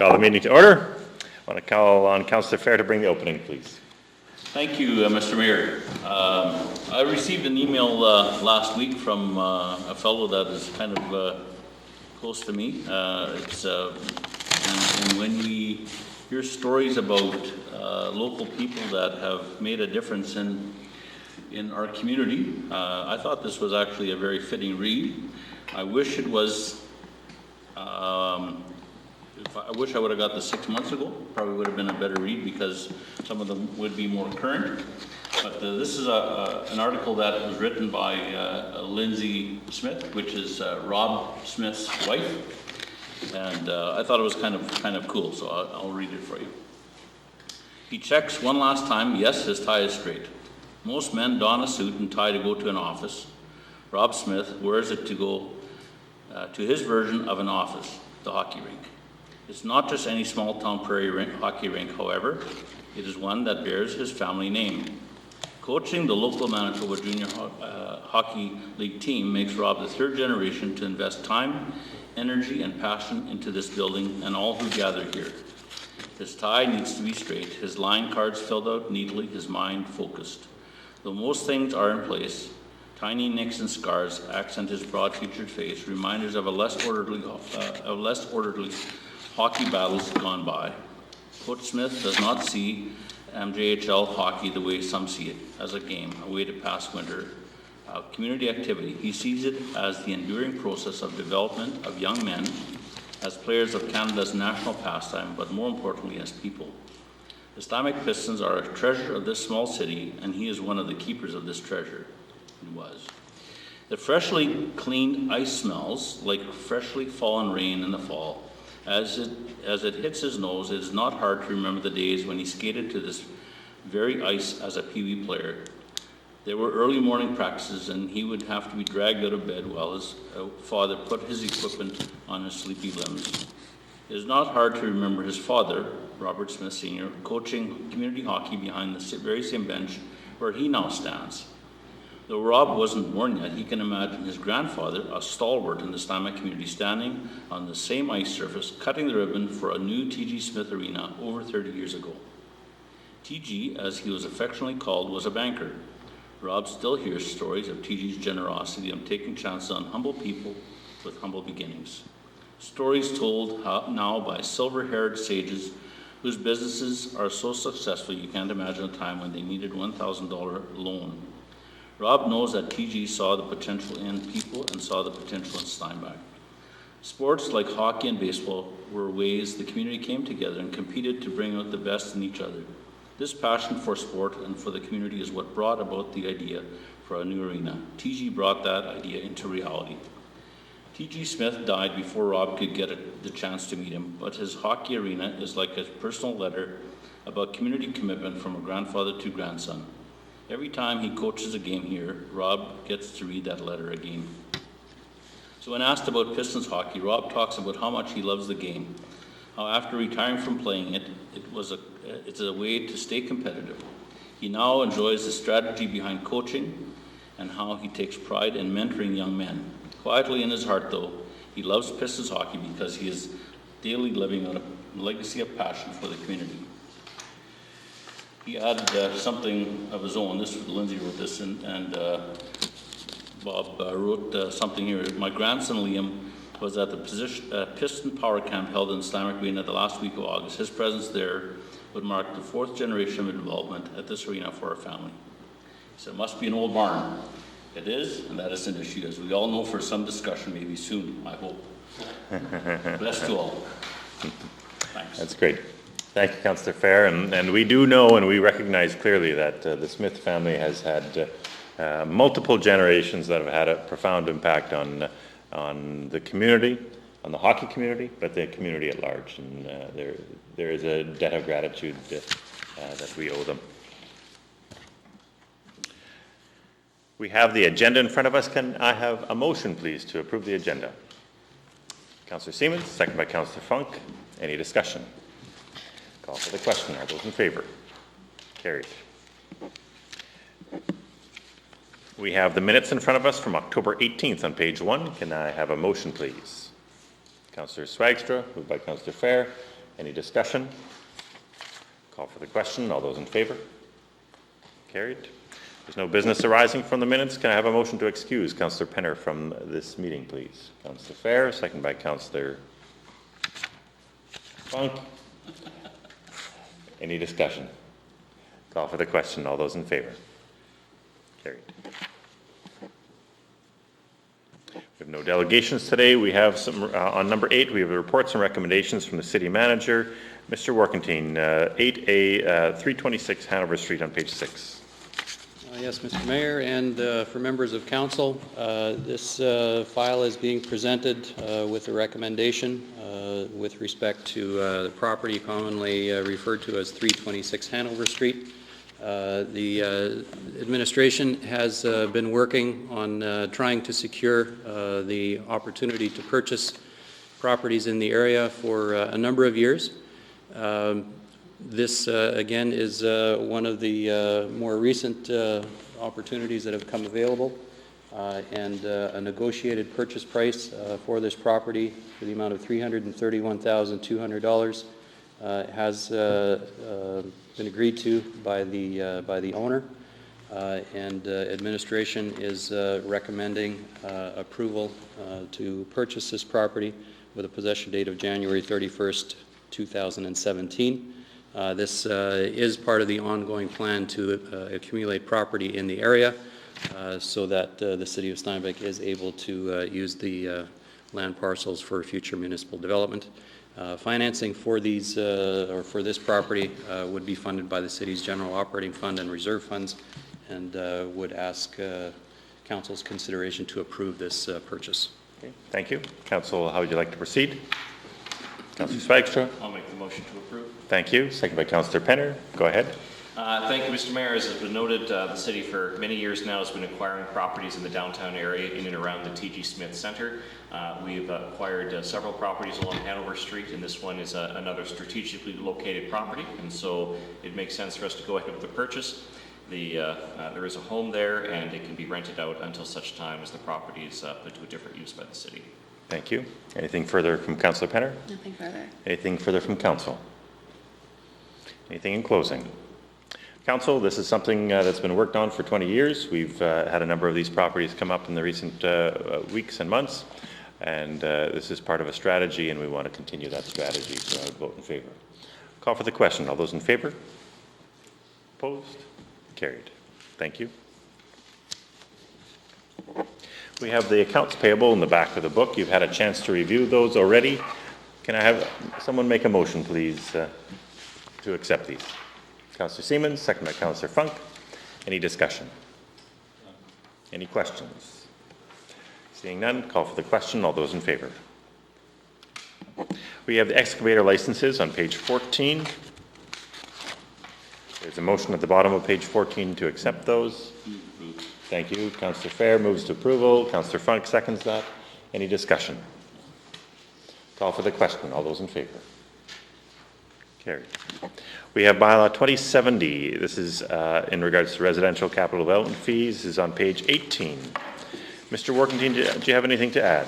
Call the meeting to order. I want to call on Councillor Fehr to bring the opening, please. Thank you, Mr. Mayor. I received an email last week from a fellow that is kind of close to me. And when we hear stories about local people that have made a difference in our community, I thought this was actually a very fitting read. I wish it was. I wish I would have got this 6 months ago. Probably would have been a better read because some of them would be more current. But this is an article that was written by Lindsay Smith, which is Rob Smith's wife, and I thought it was kind of cool. So I'll read it for you. He checks one last time. Yes, his tie is straight. Most men don a suit and tie to go to an office. Rob Smith wears it to go to his version of an office, the hockey rink. It's not just any small-town prairie hockey rink, however. It is one that bears his family name. Coaching the local Manitoba Junior Hockey League team makes Rob the third generation to invest time, energy, and passion into this building and all who gather here. His tie needs to be straight, his line cards filled out neatly, his mind focused. Though most things are in place, tiny nicks and scars accent his broad-featured face, reminders of less orderly hockey battles gone by. Coach Smith does not see MJHL hockey the way some see it, as a game, a way to pass winter, community activity. He sees it as the enduring process of development of young men, as players of Canada's national pastime, but more importantly as people. The Steinbach Pistons are a treasure of this small city, and he is one of the keepers of this treasure. He was. The freshly cleaned ice smells like freshly fallen rain in the fall. As it hits his nose, it is not hard to remember the days when he skated to this very ice as a Pee Wee player. There were early morning practices, and he would have to be dragged out of bed while his father put his equipment on his sleepy limbs. It is not hard to remember his father, Robert Smith Sr., coaching community hockey behind the very same bench where he now stands. Though Rob wasn't born yet, he can imagine his grandfather, a stalwart in the Steinbach community, standing on the same ice surface, cutting the ribbon for a new T.G. Smith Arena over 30 years ago. T.G., as he was affectionately called, was a banker. Rob still hears stories of T.G.'s generosity of taking chances on humble people with humble beginnings. Stories told now by silver-haired sages whose businesses are so successful you can't imagine a time when they needed $1,000 loan. Rob knows that TG saw the potential in people and saw the potential in Steinbach. Sports like hockey and baseball were ways the community came together and competed to bring out the best in each other. This passion for sport and for the community is what brought about the idea for a new arena. TG brought that idea into reality. TG Smith died before Rob could get the chance to meet him, but his hockey arena is like a personal letter about community commitment from a grandfather to grandson. Every time he coaches a game here, Rob gets to read that letter again. So when asked about Pistons hockey, Rob talks about how much he loves the game, how after retiring from playing it, it's a way to stay competitive. He now enjoys the strategy behind coaching and how he takes pride in mentoring young men. Quietly in his heart, though, he loves Pistons hockey because he is daily living on a legacy of passion for the community. He added something of his own. Lindsay wrote this, and Bob wrote something here. My grandson Liam was at the Piston Power Camp held in Steinbach Arena the last week of August. His presence there would mark the fourth generation of involvement at this arena for our family. He said, it must be an old barn. It is, and that is an issue, as we all know, for some discussion, maybe soon, I hope. Bless to all. Thanks. That's great. Thank you, Councillor Fehr. And we do know and we recognize clearly that the Smith family has had multiple generations that have had a profound impact on the community, on the hockey community, but the community at large. And there is a debt of gratitude that we owe them. We have the agenda in front of us. Can I have a motion, please, to approve the agenda? Councillor Siemens, second by Councillor Funk. Any discussion? Call for the question. Are those in favour? Carried. We have the minutes in front of us from October 18th on page 1. Can I have a motion, please? Councillor Swagstra, moved by Councillor Fehr. Any discussion? Call for the question. All those in favor? Carried. There's no business arising from the minutes. Can I have a motion to excuse Councillor Penner from this meeting, please? Councillor Fehr, second by Councillor Funk. Any discussion? Call for the question. All those in favor? Carried. We have no delegations today. We have some, on number 8, we have the reports and recommendations from the City Manager. Mr. Warkentine, 8A, 326 Hanover Street on page 6. Yes, Mr. Mayor, and for members of council, this file is being presented with a recommendation with respect to the property commonly referred to as 326 Hanover Street. The administration has been working on trying to secure the opportunity to purchase properties in the area for a number of years. This, again, is one of the more recent opportunities that have come available, and a negotiated purchase price for this property for the amount of $331,200 has been agreed to by the owner, and administration is recommending approval to purchase this property with a possession date of January 31st, 2017. This is part of the ongoing plan to accumulate property in the area so that the City of Steinbach is able to use the land parcels for future municipal development. Financing for these or for this property would be funded by the City's General Operating Fund and Reserve Funds, and would ask Council's consideration to approve this purchase. Okay, thank you. Council, how would you like to proceed? Councillor Swagstra. I'll make the motion to approve. Thank you. Second by Councillor Penner. Go ahead. Thank you, Mr. Mayor. As has been noted, the city for many years now has been acquiring properties in the downtown area in and around the T.G. Smith Center. We've acquired several properties along Hanover Street, and this one is another strategically located property, and so it makes sense for us to go ahead with the purchase. There is a home there, and it can be rented out until such time as the property is put to a different use by the city. Thank you. Anything further from Councillor Penner? Nothing further. Anything further from Council? Anything in closing? Council, this is something that's been worked on for 20 years. We've had a number of these properties come up in the recent weeks and months, and this is part of a strategy, and we want to continue that strategy, so I would vote in favor. Call for the question. All those in favor? Opposed? Carried. Thank you. We have the accounts payable in the back of the book. You've had a chance to review those already. Can I have someone make a motion, please, to accept these? Councillor Siemens, second by Councillor Funk. Any discussion? Any questions? Seeing none, call for the question. All those in favor? We have the excavator licenses on page 14. There's a motion at the bottom of page 14 to accept those. Thank you. Councillor Fehr moves to approval. Councillor Funk seconds that. Any discussion? Call for the question. All those in favor? Carried. We have bylaw 2070. This is in regards to residential capital development fees. This is on page 18. Mr. Warkentine, do you have anything to add?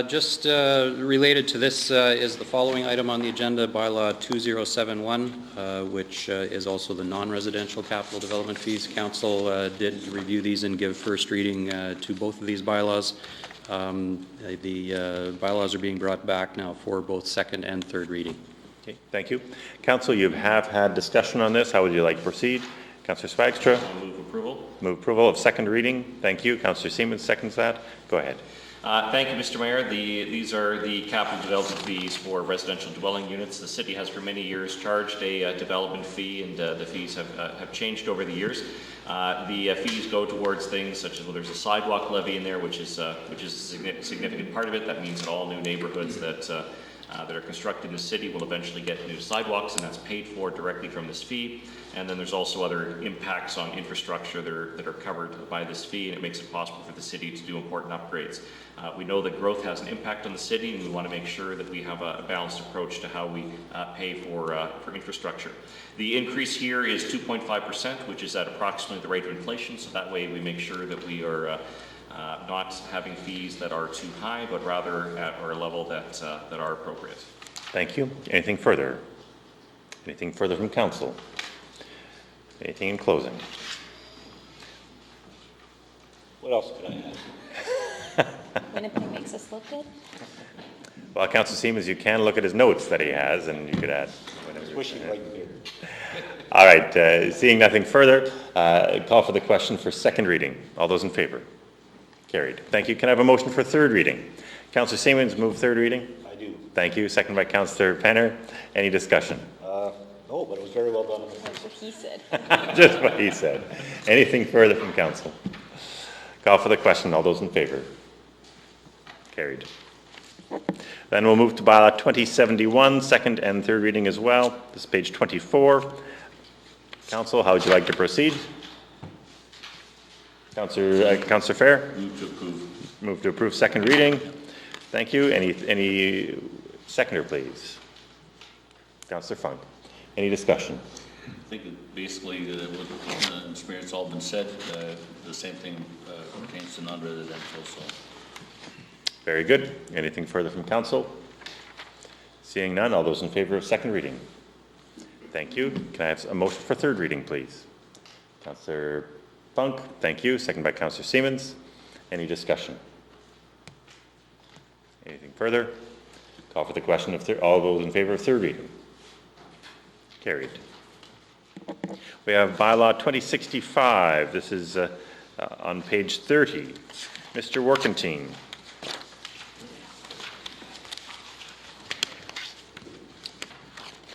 Just related to this is the following item on the agenda, bylaw 2071, which is also the non-residential capital development fees. Council did review these and give first reading to both of these bylaws. The bylaws are being brought back now for both second and third reading. Okay, thank you. Council, you have had discussion on this. How would you like to proceed? Councillor Swagstra. I'll move approval. Move approval of second reading. Thank you. Councillor Siemens seconds that. Go ahead. Thank you, Mr. Mayor. These are the capital development fees for residential dwelling units. The city has for many years charged a development fee, and the fees have changed over the years. The fees go towards things such as, well, there's a sidewalk levy in there, which is a significant part of it. That means that all new neighborhoods that are constructed in the city will eventually get new sidewalks, and that's paid for directly from this fee. And then there's also other impacts on infrastructure that are covered by this fee, and it makes it possible for the city to do important upgrades. We know that growth has an impact on the city, and we want to make sure that we have a balanced approach to how we pay for infrastructure. The increase here is 2.5%, which is at approximately the rate of inflation, so that way we make sure that we are not having fees that are too high, but rather at our level that are appropriate. Thank you. Anything further? Anything further from council? Anything in closing? What else could I add? Winnipeg makes us look good. Well, Councillor Siemens, you can look at his notes that he has, and you could add whatever. Wishing right here. All right, seeing nothing further, call for the question for second reading. All those in favor? Carried. Thank you. Can I have a motion for third reading? Councillor Siemens, move third reading. I do. Thank you. Second by Councillor Penner. Any discussion? No, but it was very well done. That's what he said. Just what he said. Anything further from council? Call for the question. All those in favor? Carried. Then we'll move to bylaw 2071, second and third reading as well. This is page 24. Council, how would you like to proceed? Councillor Fehr? Move to approve. Move to approve second reading. Thank you. Any seconder, please? Councillor Funk. Any discussion? I think that basically, with the experience all been said, the same thing pertains to non-residential, so. Very good. Anything further from council? Seeing none, all those in favor of second reading? Thank you. Can I have a motion for third reading, please? Councillor Funk, thank you. Second by Councillor Siemens. Any discussion? Anything further? Call for the question of all those in favor of third reading. Carried. We have bylaw 2065. This is on page 30. Mr. Workentine.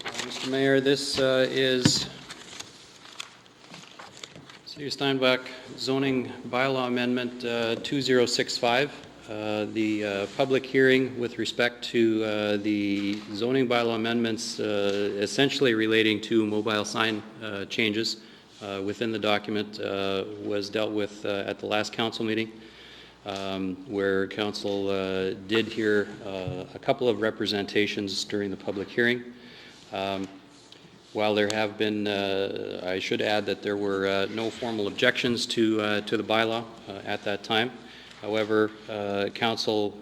Mr. Mayor, this is City of Steinbach zoning bylaw amendment 2065. The public hearing with respect to the zoning bylaw amendments essentially relating to mobile sign changes within the document was dealt with at the last council meeting, where council did hear a couple of representations during the public hearing. While there have been, I should add that there were no formal objections to the bylaw at that time. However, council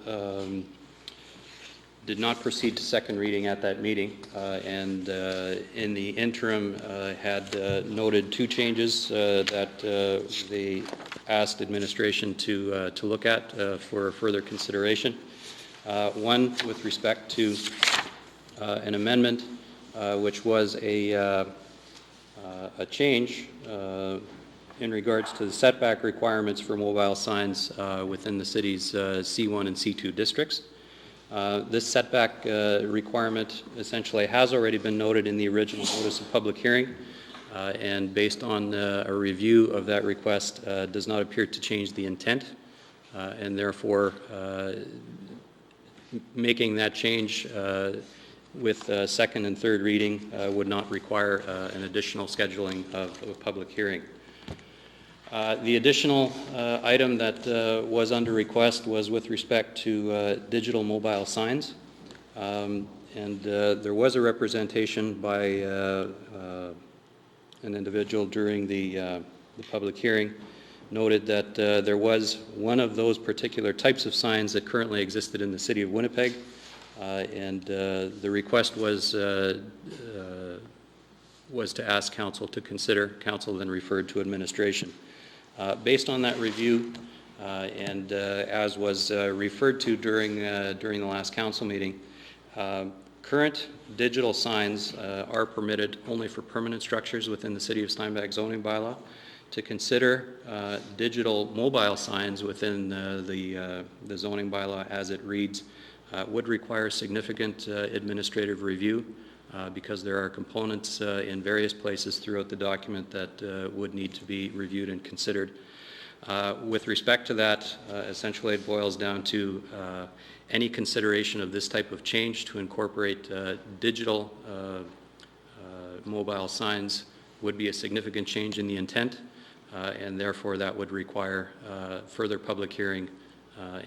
did not proceed to second reading at that meeting, and in the interim had noted two changes that they asked administration to look at for further consideration. One with respect to an amendment which was a change in regards to the setback requirements for mobile signs within the city's C1 and C2 districts. This setback requirement essentially has already been noted in the original notice of public hearing, and based on a review of that request does not appear to change the intent, and therefore making that change with second and third reading would not require an additional scheduling of a public hearing. The additional item that was under request was with respect to digital mobile signs. And there was a representation by an individual during the public hearing, noted that there was one of those particular types of signs that currently existed in the city of Winnipeg, and the request was to ask council to consider. Council then referred to administration. Based on that review, and as was referred to during the last council meeting, current digital signs are permitted only for permanent structures within the City of Steinbach zoning bylaw. To consider digital mobile signs within the zoning bylaw as it reads would require significant administrative review, because there are components in various places throughout the document that would need to be reviewed and considered. With respect to that, essentially it boils down to any consideration of this type of change to incorporate digital mobile signs would be a significant change in the intent, and therefore that would require further public hearing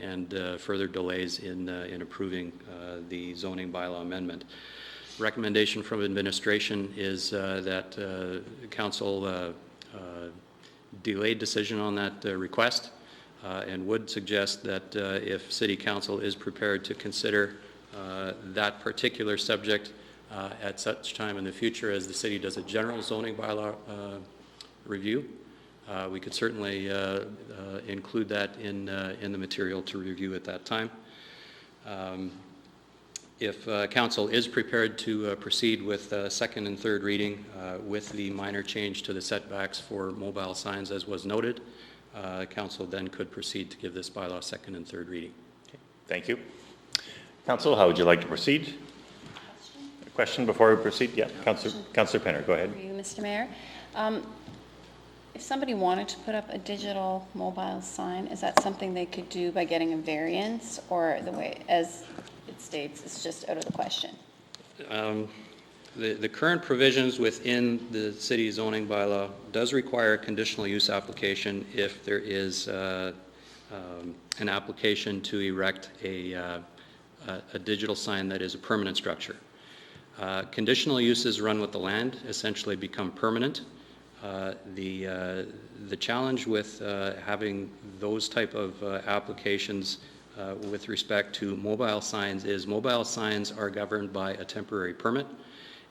and further delays in approving the zoning bylaw amendment. Recommendation from administration is that council delayed decision on that request, and would suggest that if city council is prepared to consider that particular subject at such time in the future as the city does a general zoning bylaw review. We could certainly include that in the material to review at that time. If council is prepared to proceed with second and third reading with the minor change to the setbacks for mobile signs as was noted, council then could proceed to give this bylaw second and third reading. Okay. Thank you. Council, how would you like to proceed? A question before we proceed? Yeah, Councillor Penner, go ahead. For you, Mr. Mayor. If somebody wanted to put up a digital mobile sign, is that something they could do by getting a variance, or the way, as it states, it's just out of the question? The current provisions within the city zoning bylaw does require a conditional use application if there is an application to erect a digital sign that is a permanent structure. Conditional uses run with the land essentially become permanent. The challenge with having those type of applications with respect to mobile signs is mobile signs are governed by a temporary permit,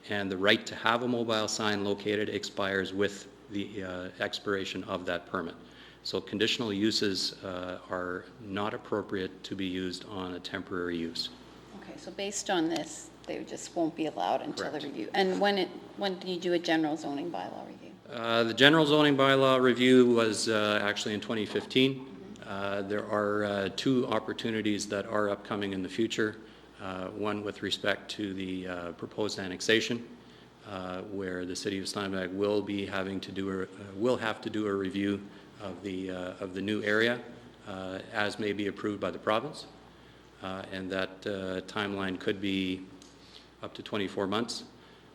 and the right to have a mobile sign located expires with the expiration of that permit. So conditional uses are not appropriate to be used on a temporary use. Okay, so based on this, they just won't be allowed until the Correct. review. And when do you do a general zoning bylaw review? The general zoning bylaw review was actually in 2015. There are two opportunities that are upcoming in the future. One with respect to the proposed annexation, where the city of Steinbach will be having to do will have to do a review of the new area as may be approved by the province, and that timeline could be up to 24 months.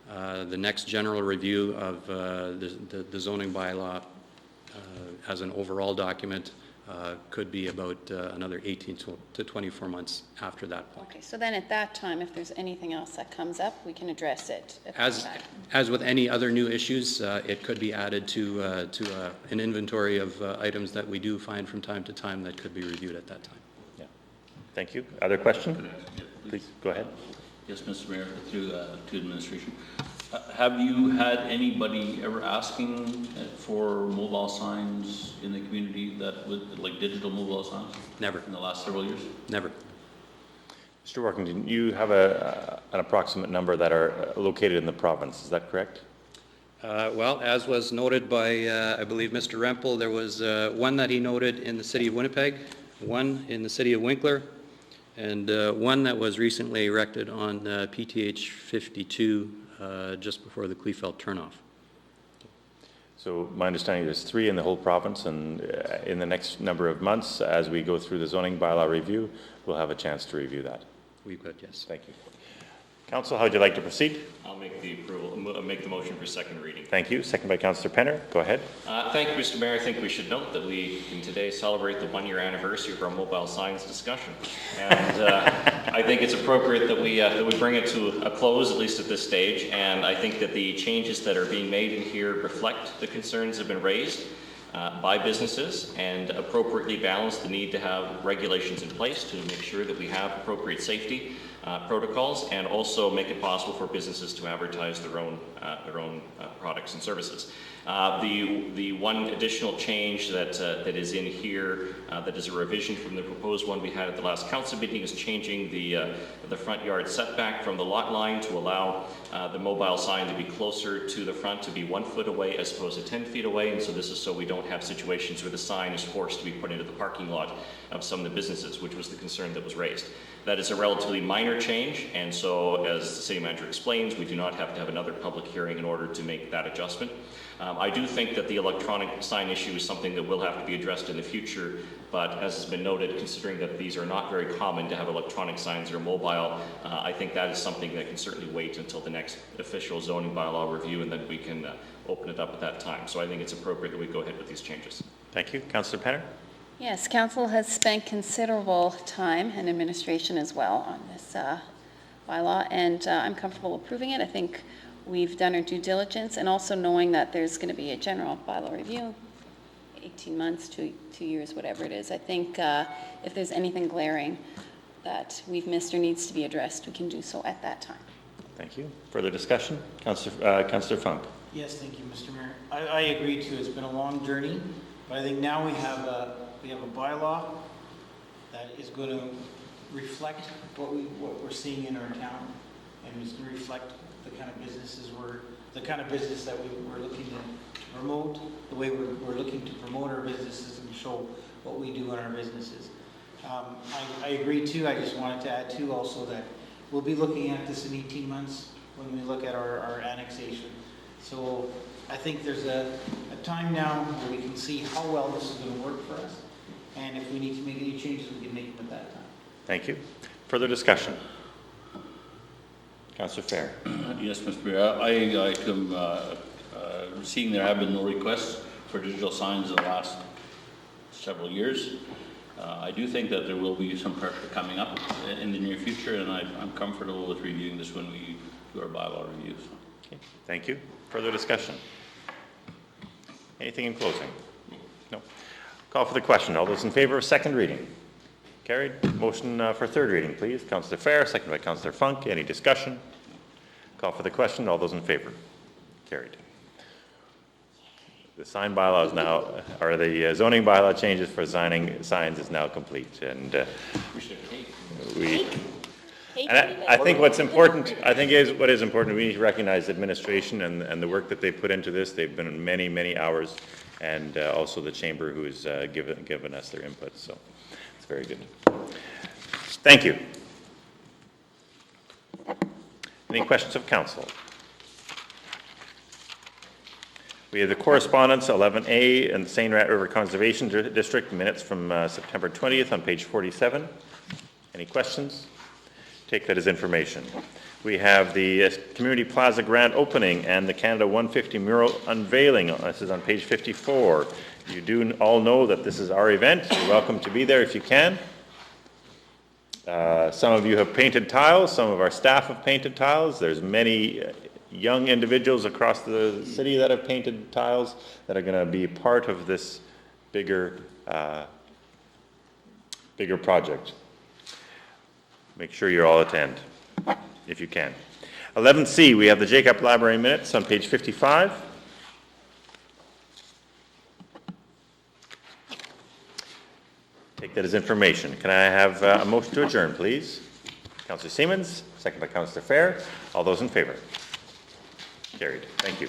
The next general review of the zoning bylaw as an overall document could be about another 18 to 24 months after that point. Okay, so then at that time, if there's anything else that comes up, we can address it. As with any other new issues, it could be added to an inventory of items that we do find from time to time that could be reviewed at that time. Yeah. Thank you. Other question? Please, go ahead. Yes, Mr. Mayor, through to administration. Have you had anybody ever asking for mobile signs in the community that would, like digital mobile signs? Never. In the last several years? Never. Mr. Workington, you have an approximate number that are located in the province, is that correct? Well, as was noted by, I believe, Mr. Rempel, there was one that he noted in the city of Winnipeg, one in the city of Winkler, and one that was recently erected on PTH 52 just before the Kleefeld turnoff. So my understanding there's 3 in the whole province, and in the next number of months, as we go through the zoning bylaw review, we'll have a chance to review that. We could, yes. Thank you. Council, how would you like to proceed? I'll make the approval, make the motion for second reading. Thank you. Second by Councillor Penner. Go ahead. Thank you, Mr. Mayor. I think we should note that we can today celebrate the 1-year anniversary of our mobile signs discussion. And I think it's appropriate that we bring it to a close, at least at this stage. And I think that the changes that are being made in here reflect the concerns that have been raised by businesses and appropriately balance the need to have regulations in place to make sure that we have appropriate safety protocols, and also make it possible for businesses to advertise their own products and services. The one additional change that is in here that is a revision from the proposed one we had at the last council meeting is changing the front yard setback from the lot line to allow the mobile sign to be closer to the front, to be 1 foot away as opposed to 10 feet away. And so this is so we don't have situations where the sign is forced to be put into the parking lot of some of the businesses, which was the concern that was raised. That is a relatively minor change, and so as the city manager explains, we do not have to have another public hearing in order to make that adjustment. I do think that the electronic sign issue is something that will have to be addressed in the future, but as has been noted, considering that these are not very common to have electronic signs or mobile, I think that is something that can certainly wait until the next official zoning bylaw review, and then we can open it up at that time. So I think it's appropriate that we go ahead with these changes. Thank you. Councillor Penner. Yes, council has spent considerable time, and administration as well, on this bylaw, and I'm comfortable approving it. I think we've done our due diligence, and also knowing that there's going to be a general bylaw review, 18 months, 2 years, whatever it is. I think if there's anything glaring, that we've missed or needs to be addressed, we can do so at that time. Thank you. Further discussion? Councillor Funk. Yes, thank you, Mr. Mayor. I agree too. It's been a long journey, but I think now we have a bylaw that is going to reflect what we're seeing in our town, and it's going to reflect the kind of businesses that we're looking to promote, the way we're looking to promote our businesses and show what we do in our businesses. I agree too. I just wanted to add too also that we'll be looking at this in 18 months when we look at our annexation. So I think there's a time now where we can see how well this is going to work for us. And if we need to make any changes, we can make them at that time. Thank you. Further discussion? Councillor Fehr. Yes, Mr. Mayor, I come seeing there have been no requests for digital signs in the last several years. I do think that there will be some pressure coming up in the near future, and I'm comfortable with reviewing this when we do our bylaw reviews. Okay. Thank you. Further discussion? Anything in closing? No. Call for the question. All those in favor of second reading? Carried. Motion for third reading, please. Councillor Fehr, second by Councillor Funk. Any discussion? Call for the question. All those in favor? Carried. The sign bylaw is now, or the zoning bylaw changes for signing signs is now complete, and I think what's important, what is important, we need to recognize administration and the work that they put into this. They've been in many hours, and also the chamber who's given us their input. So it's very good. Thank you. Any questions of council? We have the correspondence 11A and the Seine-Rat River Conservation District minutes from September 20th on page 47. Any questions? Take that as information. We have the Community Plaza grand opening and the Canada 150 mural unveiling. This is on page 54. You do all know that this is our event. You're welcome to be there if you can. Some of you have painted tiles. Some of our staff have painted tiles. There's many young individuals across the city that have painted tiles that are going to be part of this bigger project. Make sure you all attend, if you can. 11C, we have the Epp Library minutes on page 55. Take that as information. Can I have a motion to adjourn, please? Councillor Siemens, second by Councillor Fehr. All those in favor? Carried. Thank you.